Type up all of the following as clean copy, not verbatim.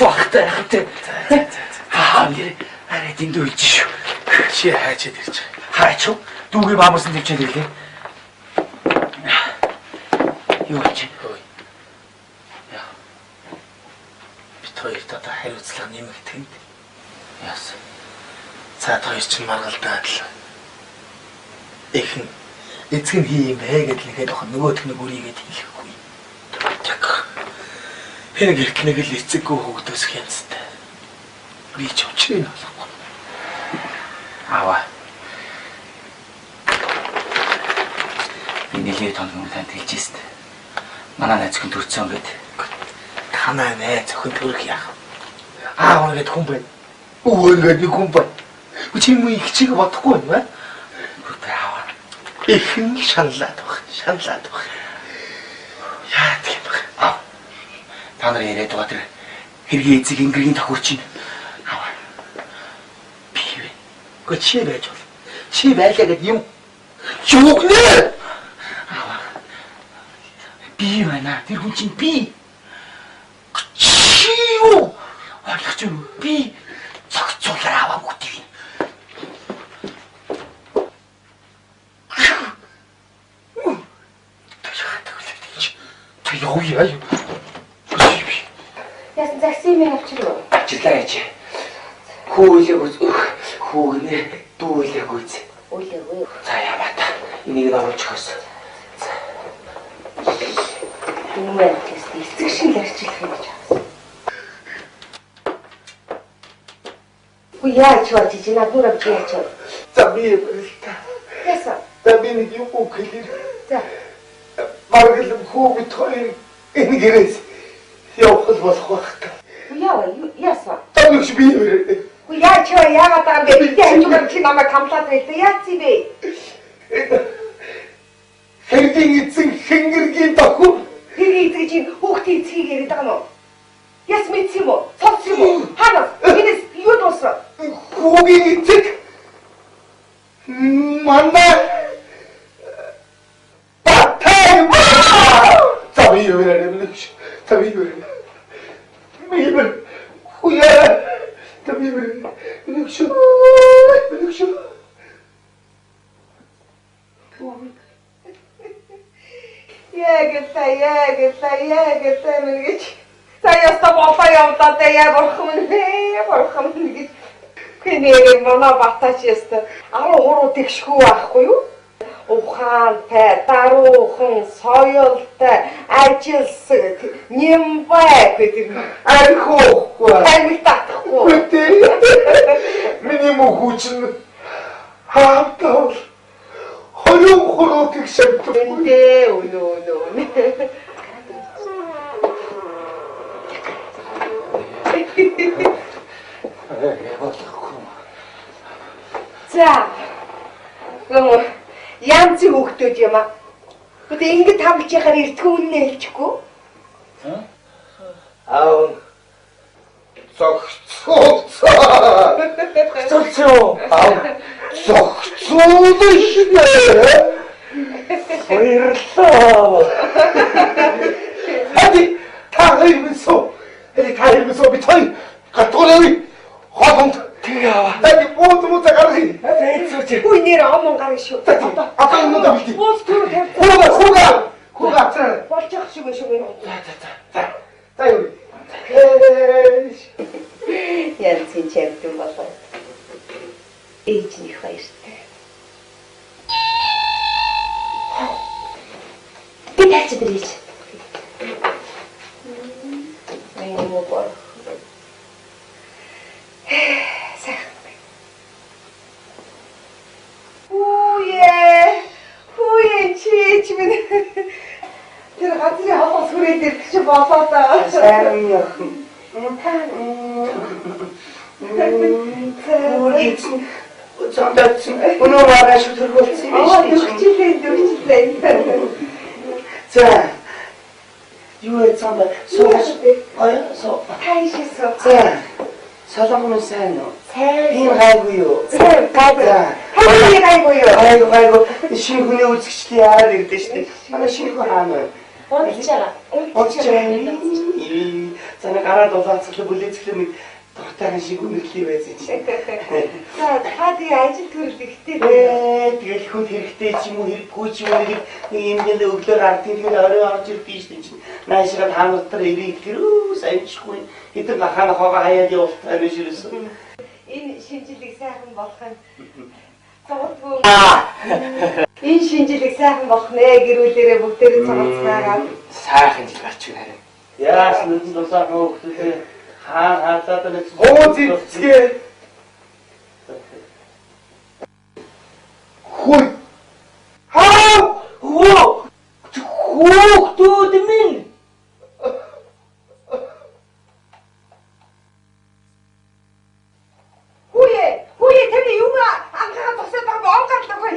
багтай хатаа. Аа нэр арай дэндүү ийж шүү. Чи хайчаад ирж байгаа. Хайч уу? Дүүгээ баамарсан дэвчээд ирлээ. Юу чи? Яа. Бид хоёр одоо хариуцлага нэмэгдэх юм. Яасан. Цаад хоёр чинь маргалдаад л. Эхэн эцэг нь хий юм бэ гэдэл нэгэд охин нөгөөх нь үрийгээд хэлэхгүй. Яг хэрэг ихт нэг л эцэггүй хөвгдөөс хянцтай. Би ч учрыг олохгүй. Аваа. Нэлээд тоног танд хэлжээстэй. Манай найз хүн төрцөн гэд. Танай найз охин төрөх яах. Аав нэгэд хүн байна. Өвөө нэгэд нэг хүн байна. Чи юм их чиг бодохгүй юм аа? Ааваа. Ихэн шаналаад баг. Яа тийм баг. Аа. Та нар яриад байгаа тэр хэргийн эцэг ингэргийн тохиурч чинь. Аваа. Би вэ. Гэхдээ чи байж бол. Чи байлаа гэд юм. Юу гэнэ? Би байна. Тэр хүн чинь би. Чи юу? Ойлгож байна уу? Би цогцуулаар аваагүй тийм. Та яа юу? Яасан таксимээ авчирв. Авчирлаа яач. Хүүлэг хүүгнээ дүүлэг үз. Үлээгүй. За ямаа та. Энийг нь оруулж өгөөс. Нүмэн тест эцэг шиг ярьчлах юм гэж байна. Яач варч чи надад яач. За би та. Яасан. За би нэг юм хэлээ. За. Маргал хүүг хоёр энэ гэрээс явах болох байх та. Яасан. Таньж би вэ? Яач яагаад аа бэ? Яач чи намайг камлаад байлаа. Яац вэ? Хэргийн эцэг хэнгэргийн тохиол. Хэргийн эцэг чинь хүүхдийн эцгийг яриад байгаа нь уу? Яс мэдс юм уу? Цогц юм уу? Ханаа. Энэс юу дуусна? Хүүгийн эцэг манай батай. За би юу вэ? За би юу вэ? Мибэр хуя. За би юу вэ? Нүгшүү. Яагаад мэнийч. Саяас та болоо явдаа яа борхон гэж. Кэнээр манай батач яста 13 тэгшгүй байхгүй юу? Ухаантай, даруухан, соёлтой, ажилсаг, нимбай гэдэг нь архихгүй. амиг татахгүй. Миний мөхүүч хаалтаа 23 тэгшэв. Үнэ. За. Янз хүүхдүүд юм аа. Гэтэ ингэ тавлж яхаар эртхэн үнэ хэлчихгүй. Аа. Зогцоо. Баярлалаа. Хadi тааймсоо би тай гатгоолээ. Хоолнд тэгээ. Хadi муу гаргая. Тэйцүүч. Үгүй нэр омон гарна шүү. Одоо юм даа бити. Уус түр тавь. Хуга. Болж явах шиг юм. За юу. Янз чимтэн болоо. Эйжних баяртай. Би таач дэрэж. Муу бор. Хүүе чи минь тэр газрын холоос хүрээд ирэх чи болоо да. Сайн яах вэ? Замдагч өнөө маргааш төрүүлсэн юм шүү дээ. За. Юу вэ замда? Соо. Хайшисоо. За. Солонгон сайн уу? Сайн. Би гайгүй юу? Сайн гайгүй. Хаагүй гайгүй юу? Гайгүй. Шинэ хүний үзэгчтэй яарад ирдэ штэ. Манай шинэ хүн хаана вэ? Унтж байгаа. Унтж байгаа. Цана гараад улаацлаа бүлээцлээ мэд дуртайхан шиг үнэрлээ байсан чинь. За та тэгээ ажил төрөл ихтэй. Тэгэл хөл хэрэгтэй ч юм уу хэрэггүй ч юм уу нэг юм нэлээ өглөө гардыг тэгэл орой орж ирдээ шүү дээ чинь. Наашгаа таамаг дээр ирэх тэрүү санчгүй хэдэн гахаана хоогоо хаяад явуултаа биш юусэн. Энэ шинжилгээг сайхан болох нь цогцгүй. Энэ шинжилгээг сайхан болох нэ гэрүүлээрээ бүгдээрээ цогцгаагаад Сайхан жил гарч ирнэ харин. Яаш нүдэн тусаа хөөхтэй хаалаад нэг зэцгээ. Хүй. Хүүхдүүд минь. Хүүе тэний юм анхаа тусаад байгаа онгаалдаг бай.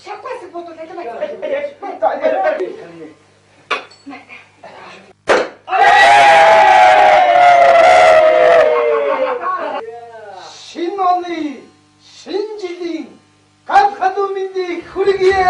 Шапаас бодвол Шинэ оны шинэ жилийн гал хадуу мэндийг хүргье.